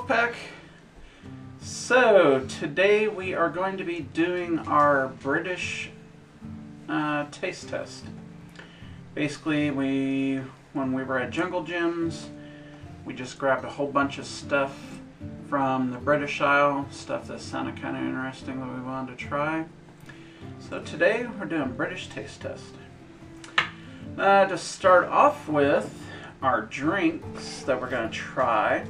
Pack. So today we are going to be doing our British taste test. Basically, when we were at Jungle Gyms, we just grabbed a whole bunch of stuff from the British aisle, stuff that sounded kind of interesting that we wanted to try. So today we're doing British taste test. To start off with our drinks that we're going to try,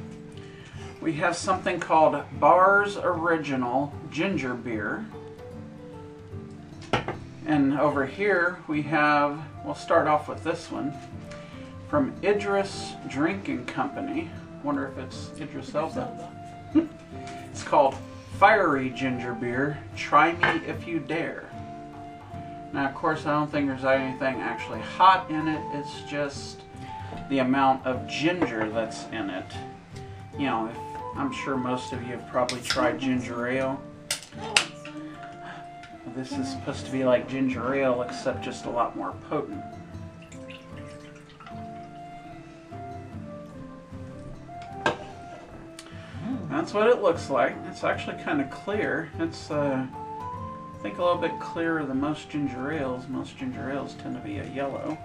we have something called Bar's Original Ginger Beer. And over here we have, we'll start off with this one, from Idris Drinking Company. Wonder if it's Idris Elba. It's called Fiery Ginger Beer. Try me if you dare. Now, of course, I don't think there's anything actually hot in it. It's just the amount of ginger that's in it. You know, I'm sure most of you have probably tried ginger ale. This is supposed to be like ginger ale, except just a lot more potent. That's what it looks like. It's actually kind of clear. It's, I think, a little bit clearer than most ginger ales. Most ginger ales tend to be a yellow.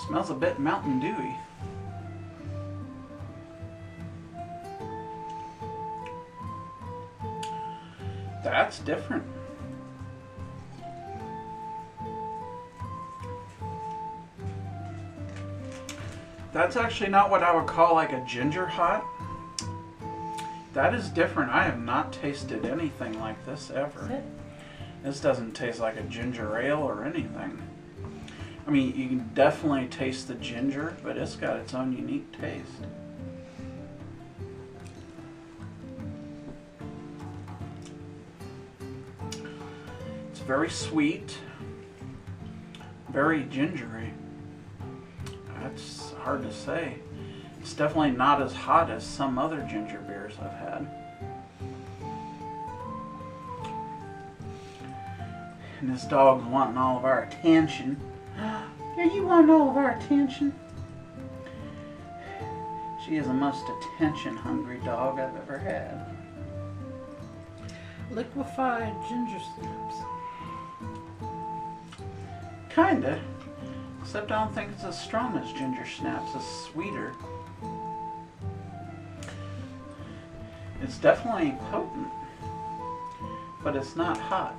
Smells a bit Mountain Dewy. That's different. That's actually not what I would call like a ginger hot. That is different. I have not tasted anything like this ever. This doesn't taste like a ginger ale or anything. I mean, you can definitely taste the ginger, but it's got its own unique taste. It's very sweet, very gingery. That's hard to say. It's definitely not as hot as some other ginger beers I've had. And this dog's wanting all of our attention. Yeah, you want all of our attention? She is the most attention-hungry dog I've ever had. Liquefied ginger snaps. Kinda. Except I don't think it's as strong as ginger snaps. It's sweeter. It's definitely potent, but it's not hot.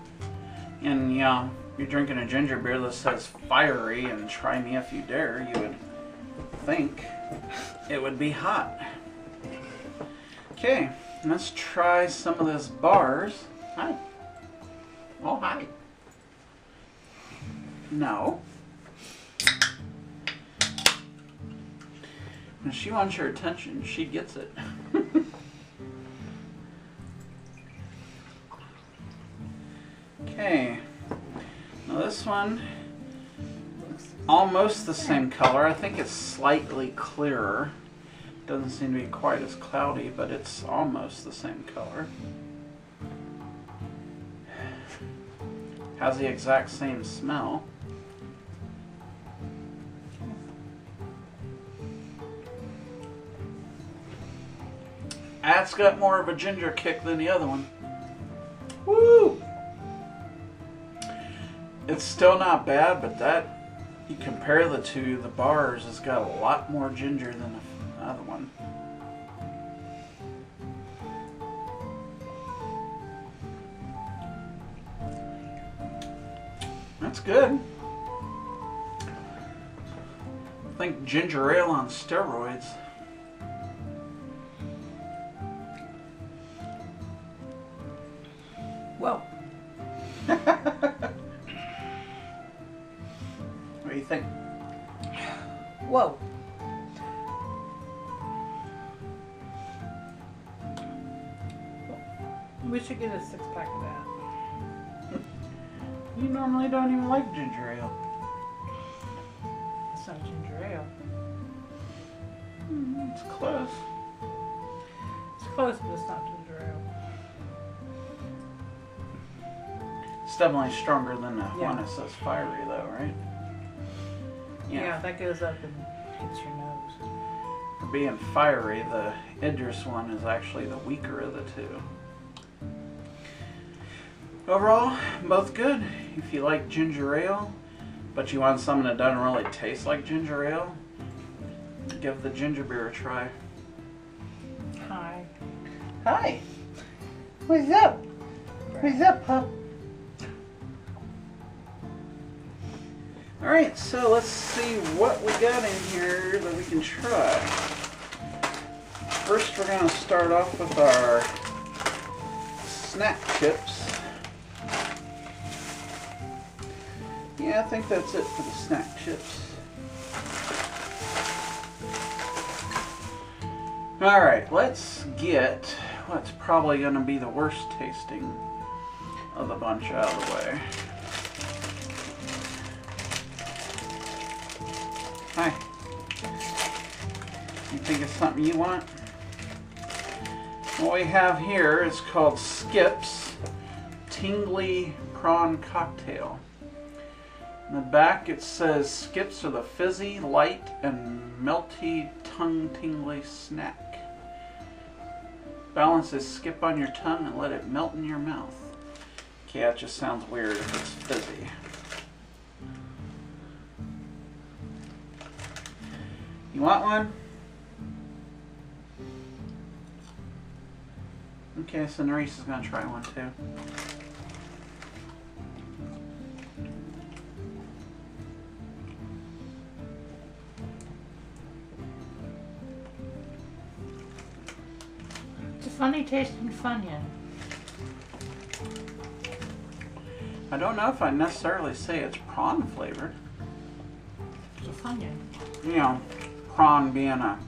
And you know, you're drinking a ginger beer that says fiery and try me if you dare, you would think it would be hot. Okay, let's try some of this Bar's. Hi. Oh, hi. No. When she wants your attention, she gets it. Okay. Now this one, almost the same color. I think it's slightly clearer. Doesn't seem to be quite as cloudy, but it's almost the same color. Has the exact same smell. That's got more of a ginger kick than the other one. Woo! It's still not bad, but that, you compare the two, the Bar's has got a lot more ginger than the other one. That's good. I think ginger ale on steroids. Whoa. What do you think? Whoa. We should get a 6-pack of that. You normally don't even like ginger ale. It's not ginger ale. It's close. It's close, but it's not ginger ale. It's definitely stronger than the Yeah. one that says fiery though, right? Yeah, that goes up and hits your nose. For being fiery, the Idris one is actually the weaker of the two. Overall, both good. If you like ginger ale, but you want something that doesn't really taste like ginger ale, give the ginger beer a try. Hi. Hi. What's up? What's up, pup? Alright, so let's see what we got in here that we can try. First, we're going to start off with our snack chips. Yeah, I think that's it for the snack chips. Alright, let's get what's probably going to be the worst tasting of the bunch out of the way. Hi. You think it's something you want? What we have here is called Skips Tingly Prawn Cocktail. In the back it says Skips are the fizzy, light, and melty tongue-tingly snack. Balance is skip on your tongue and let it melt in your mouth. Okay, that just sounds weird if it's fizzy. You want one? Okay, so Nerys is going to try one too. It's a funny tasting Funyun. I don't know if I'd necessarily say it's prawn flavored. It's a Funyun. You know, prawn being a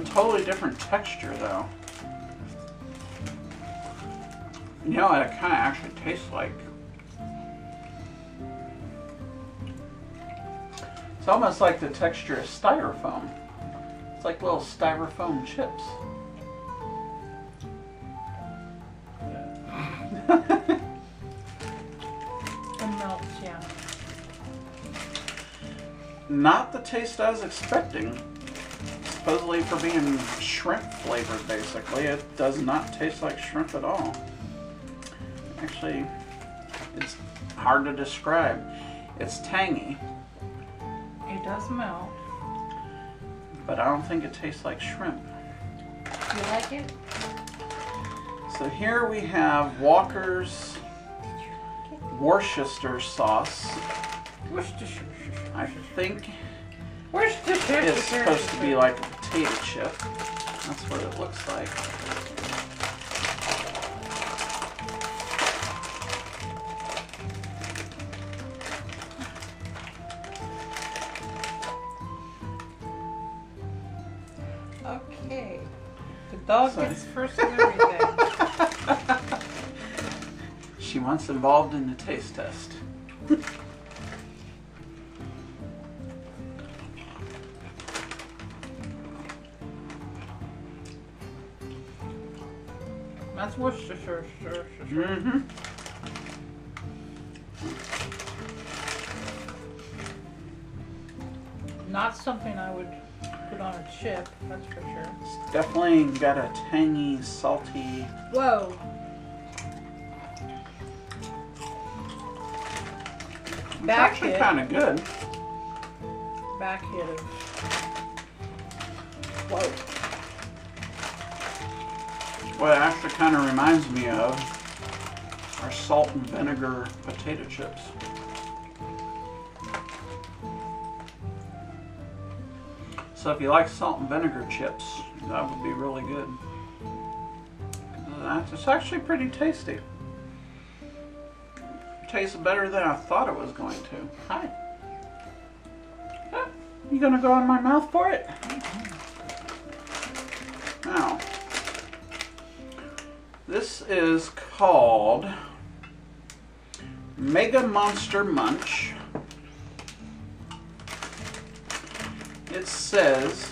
totally different texture though. You know what it kind of actually tastes like? It's almost like the texture of styrofoam. It's like little styrofoam chips. It melts, yeah. Not the taste I was expecting. Supposedly for being shrimp flavored, basically. It does not taste like shrimp at all. Actually, it's hard to describe. It's tangy, It does melt. but I don't think it tastes like shrimp. You like it? So here we have Walker's Worcester sauce. Worcestershire. I think Worcestershire. it's supposed to be like a potato chip. That's what it looks like. Okay. The dog Sorry. gets first of everything. She wants involved in the taste test. That's Worcestershire. Mm-hmm. Not something I would put on a chip, that's for sure. It's definitely got a tangy, salty. Whoa. It's Back actually hit. kind of good. Back hit of. Whoa. What it actually kind of reminds me of are salt and vinegar potato chips. So if you like salt and vinegar chips, that would be really good. It's actually pretty tasty. Tastes better than I thought it was going to. Hi. You gonna go in my mouth for it? Now, this is called Mega Monster Munch. It says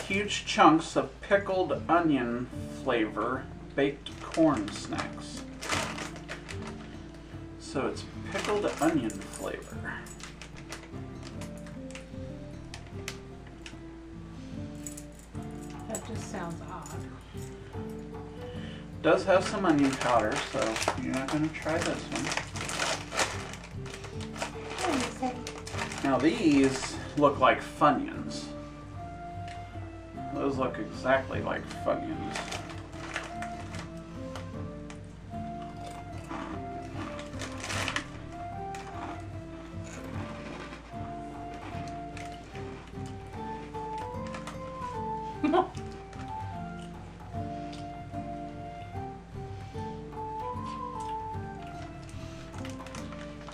huge chunks of pickled onion flavor baked corn snacks. So it's pickled onion flavor. Just sounds odd. Does have some onion powder, so you're not going to try this one. What do you say? Now these look like Funyuns. Those look exactly like Funyuns.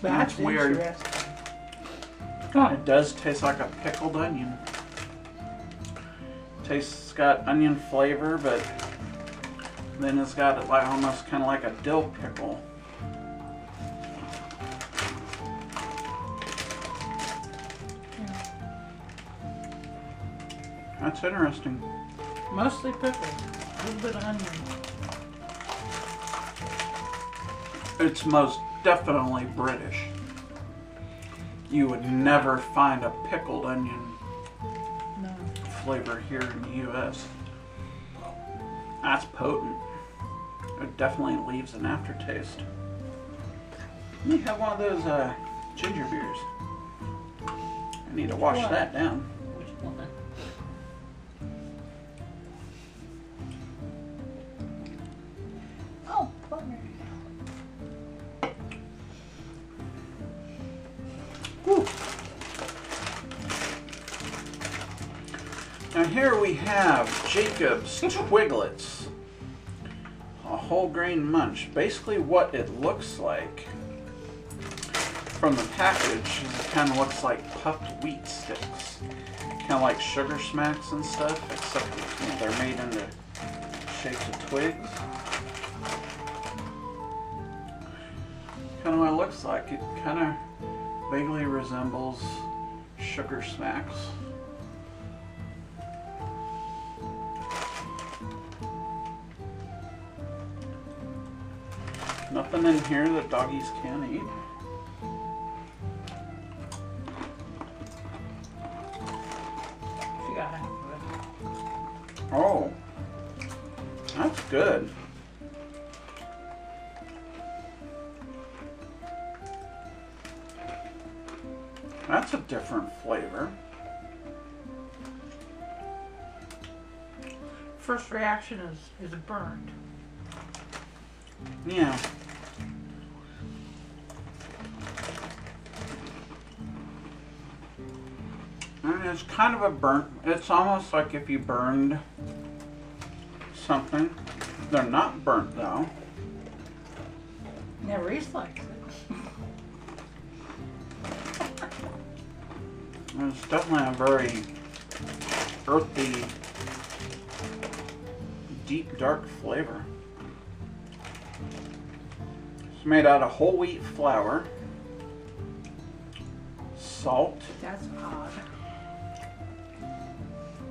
That's weird. interesting. Huh. It does taste like a pickled onion. It's got onion flavor, but then it's got like almost kind of like a dill pickle. That's interesting. Mostly pickles. A little bit of onion. It's most definitely British. You would never find a pickled onion No. flavor here in the U.S. That's potent. It definitely leaves an aftertaste. You have one of those ginger beers. I need to wash What? that down. Which one? Oh, bummer. Whew. Now here we have Jacob's Twiglets. A whole grain munch. Basically what it looks like from the package is it kind of looks like puffed wheat sticks. Kind of like sugar smacks and stuff, except they're made into shapes of twigs. Kind of what it looks like. It kind of vaguely resembles sugar smacks. Nothing in here that doggies can't eat. She got half of it. Oh, that's good. That's a different flavor. First reaction is burned. Yeah. And it's kind of a burnt. It's almost like if you burned something. They're not burnt though. Never eats like it. It's definitely a very earthy, deep, dark flavor. It's made out of whole wheat flour, salt, That's odd.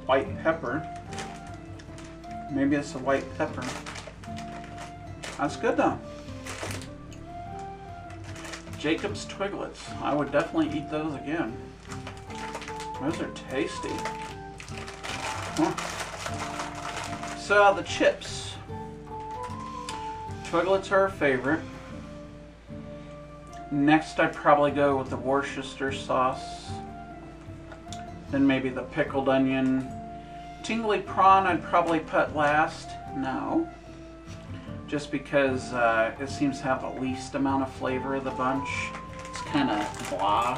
white pepper. Maybe it's a white pepper. That's good though. Jacob's Twiglets. I would definitely eat those again. Those are tasty. Huh. So the chips. Twiglets are a favorite. Next I'd probably go with the Worcester sauce. Then maybe the pickled onion. Tingly prawn I'd probably put last. No. Just because it seems to have the least amount of flavor of the bunch. It's kind of blah.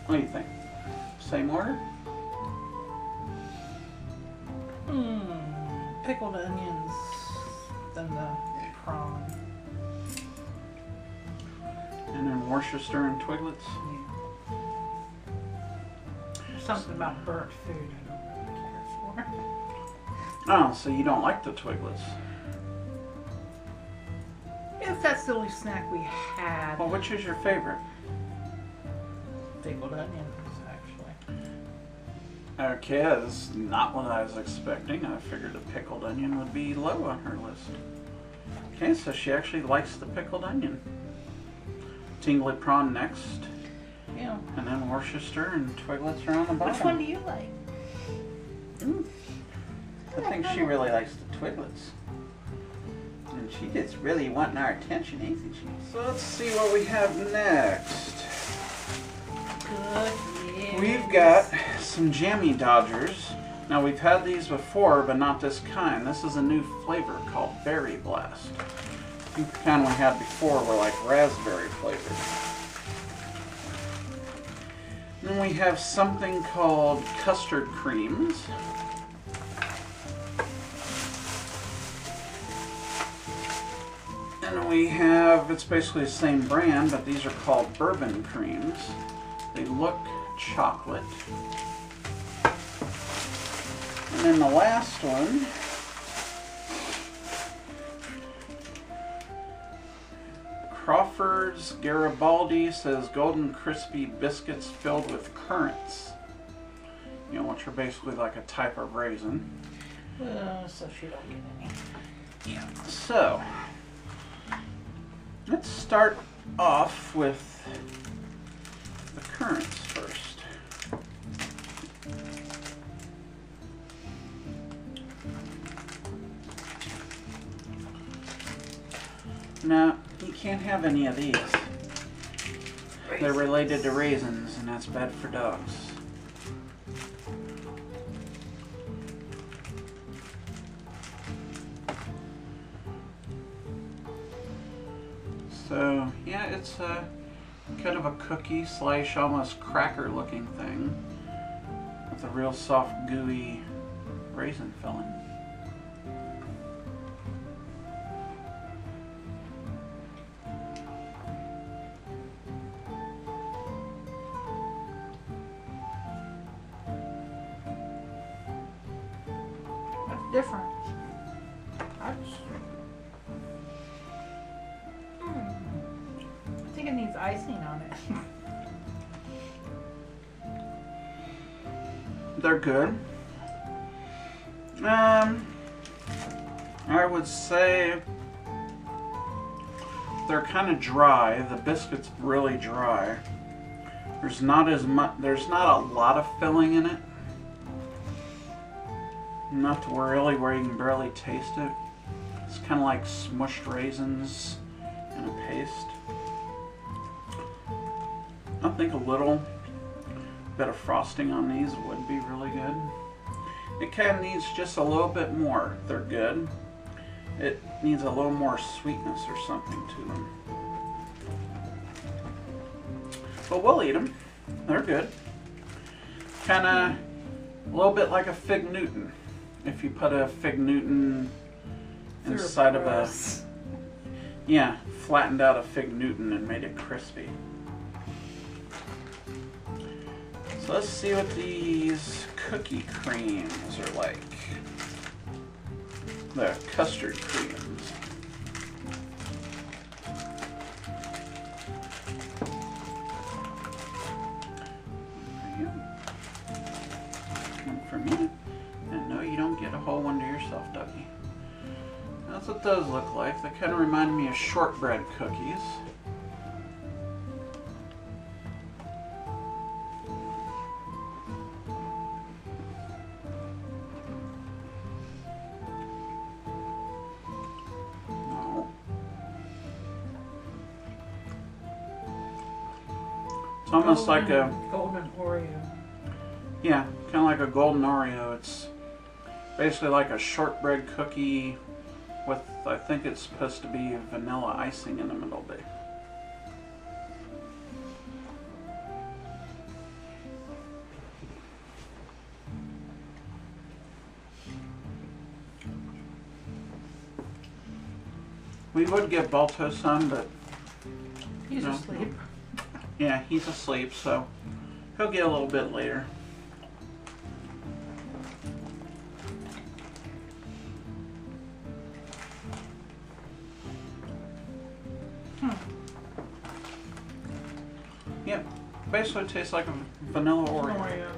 What do you think? Same order? Pickled onions, then the prawn. And then Worcester and Twiglets? Yeah. There's something about burnt food I don't really care for. Oh, so you don't like the Twiglets? If that's the only snack we had. Well, which is your favorite? Pickled onions, actually. Okay, that's not what I was expecting. I figured the pickled onion would be low on her list. Okay, so she actually likes the pickled onion. Tingly prawn next. Yeah. And then Worcester and Twiglets are on the bottom. Which one do you like? I think she really likes the Twiglets. And she just really wanting our attention, isn't she? So let's see what we have next. Good. We've got some Jammy Dodgers. Now we've had these before, but not this kind. This is a new flavor called Berry Blast. I think the kind we had before were like raspberry flavored. Then we have something called Custard Creams. And we have, it's basically the same brand, but these are called Bourbon Creams. They look chocolate. And then the last one, Crawford's Garibaldi says golden crispy biscuits filled with currants. You know, which are basically like a type of raisin. So she don't get any. Yeah. So, let's start off with the currants first. No, you can't have any of these. They're related to raisins, and that's bad for dogs. So, yeah, it's a kind of a cookie slash almost cracker looking thing with a real soft gooey raisin filling. That's different. I think it needs icing on it. They're good. I would say they're kind of dry. The biscuit's really dry. There's not as much. There's not a lot of filling in it. Enough to where you can barely taste it. It's kind of like smushed raisins in a paste. I think a little bit of frosting on these would be really good. It kind of needs just a little bit more. They're good. It needs a little more sweetness or something to them. But we'll eat them. They're good. Kind of a little bit like a Fig Newton. If you put a Fig Newton inside of a... Yeah, flattened out a Fig Newton and made it crispy. So let's see what these cookie creams are like. The custard creams. One for me. And no, you don't get a whole one to yourself, Dougie. That's what those look like. They kind of remind me of shortbread cookies. It's almost like a golden Oreo. Yeah, kind of like a golden Oreo. It's basically like a shortbread cookie with, I think it's supposed to be vanilla icing in the middle there. We would give Balto some, but He's asleep. yeah, he's asleep, so he'll get a little bit later. Yep, basically tastes like a vanilla Oreo.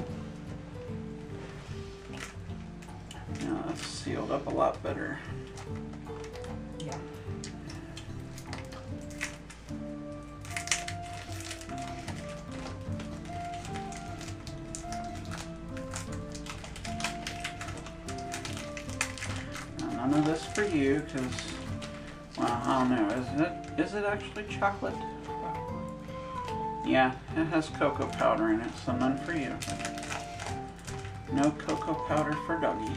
Yeah, that's sealed up a lot better. Yeah. one of this for you because, well, I don't know. Is it actually chocolate? Yeah, it has cocoa powder in it, so none for you. No cocoa powder for doggy.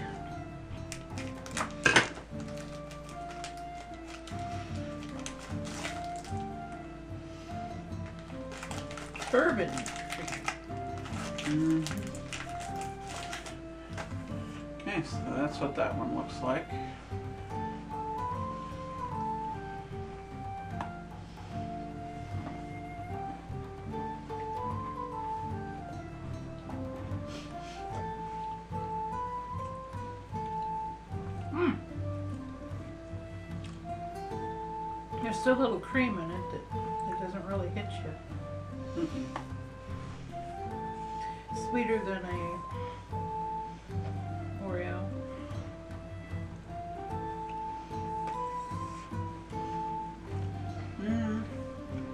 Bourbon. Okay, so that's what that one looks like. There's still a little cream in it that doesn't really hit you. Sweeter than a Oreo.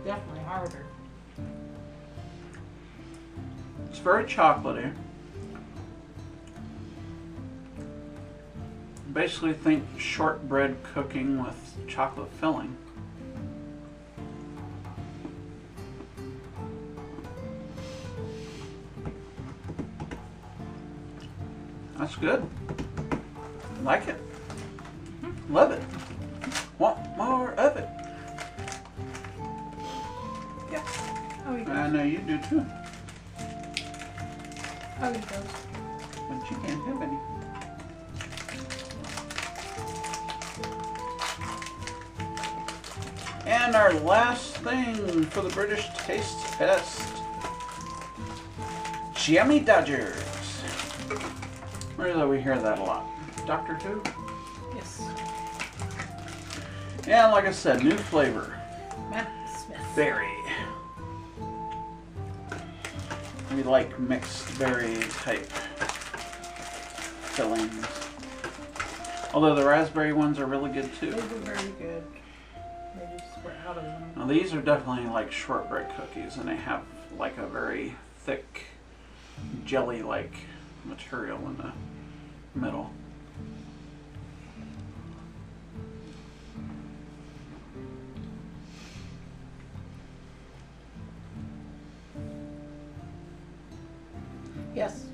Definitely harder. It's very chocolatey. Basically think shortbread cooking with chocolate filling. That's good. Like it. Love it. Want more of it. Yep. Oh, he I does. know you do too. Oh, he does. But you can't have any. And our last thing for the British taste test. Jammy Dodgers. Where do we hear that a lot? Doctor Who? Yes. And like I said, new flavor. Matt Smith. Berry. We like mixed berry type fillings. Although the raspberry ones are really good too. Those are very good. They just were out of them. Now these are definitely like shortbread cookies, and they have like a very thick jelly-like material in the middle. Yes.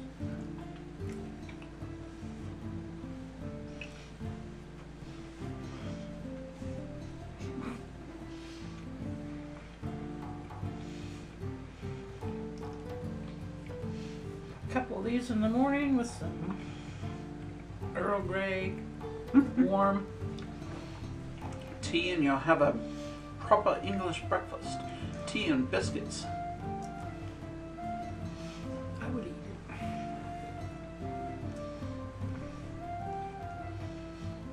Couple of these in the morning with some Earl Grey, warm. Tea, and you'll have a proper English breakfast. Tea and biscuits. I would eat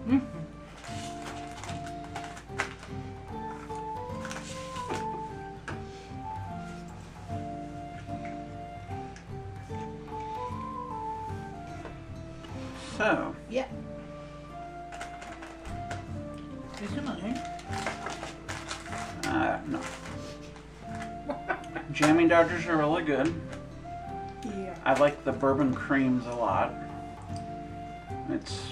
it. So, Yeah. Is it mine? no. Jammy Dodgers are really good. Yeah. I like the bourbon creams a lot. It's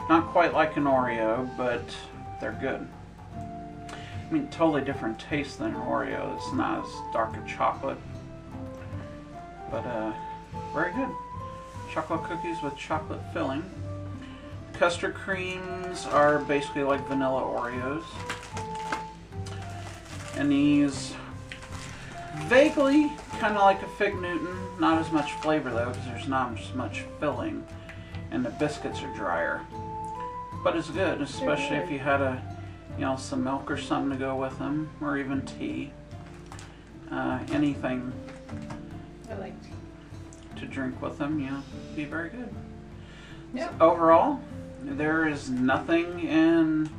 not quite like an Oreo, but they're good. I mean, totally different taste than an Oreo. It's not as dark a chocolate, but very good. Chocolate cookies with chocolate filling. Custard creams are basically like vanilla Oreos. And these vaguely kind of like a Fig Newton. Not as much flavor though, because there's not as much filling. And the biscuits are drier. But it's good, especially if you had some milk or something to go with them, or even tea. Anything I like tea. to drink with them, be very good. Yep. So overall, there is nothing in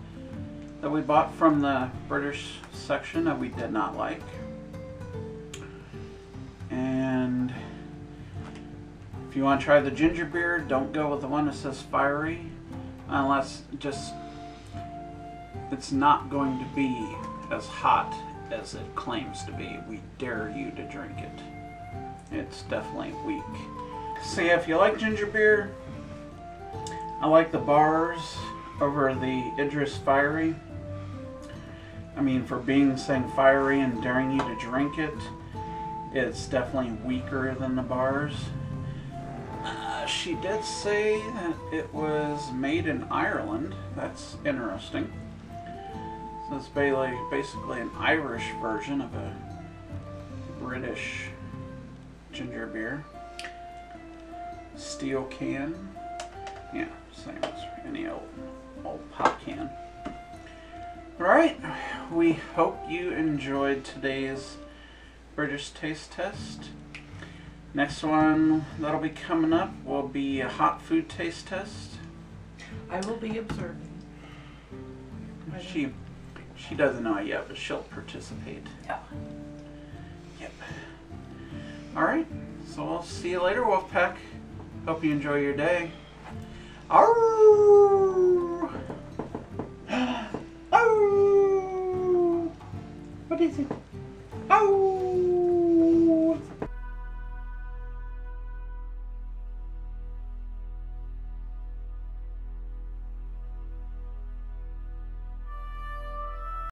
that we bought from the British section that we did not like. And if you want to try the ginger beer, don't go with the one that says fiery, unless it's not going to be as hot as it claims to be. We dare you to drink it. It's definitely weak. So yeah, if you like ginger beer, I like the bars. over the Idris Fiery. I mean, for being saying fiery and daring you to drink it, it's definitely weaker than the bars. She did say that it was made in Ireland. That's interesting. So it's basically an Irish version of a British ginger beer. Steel can. Yeah, same as any old pop can. Alright, we hope you enjoyed today's British taste test. Next one that'll be coming up will be a hot food taste test. I will be observing. She doesn't know it yet, but she'll participate. Yeah. Yep. Alright, so we'll see you later, Wolfpack. Hope you enjoy your day. Arrgh! Oh! What is it? Oh!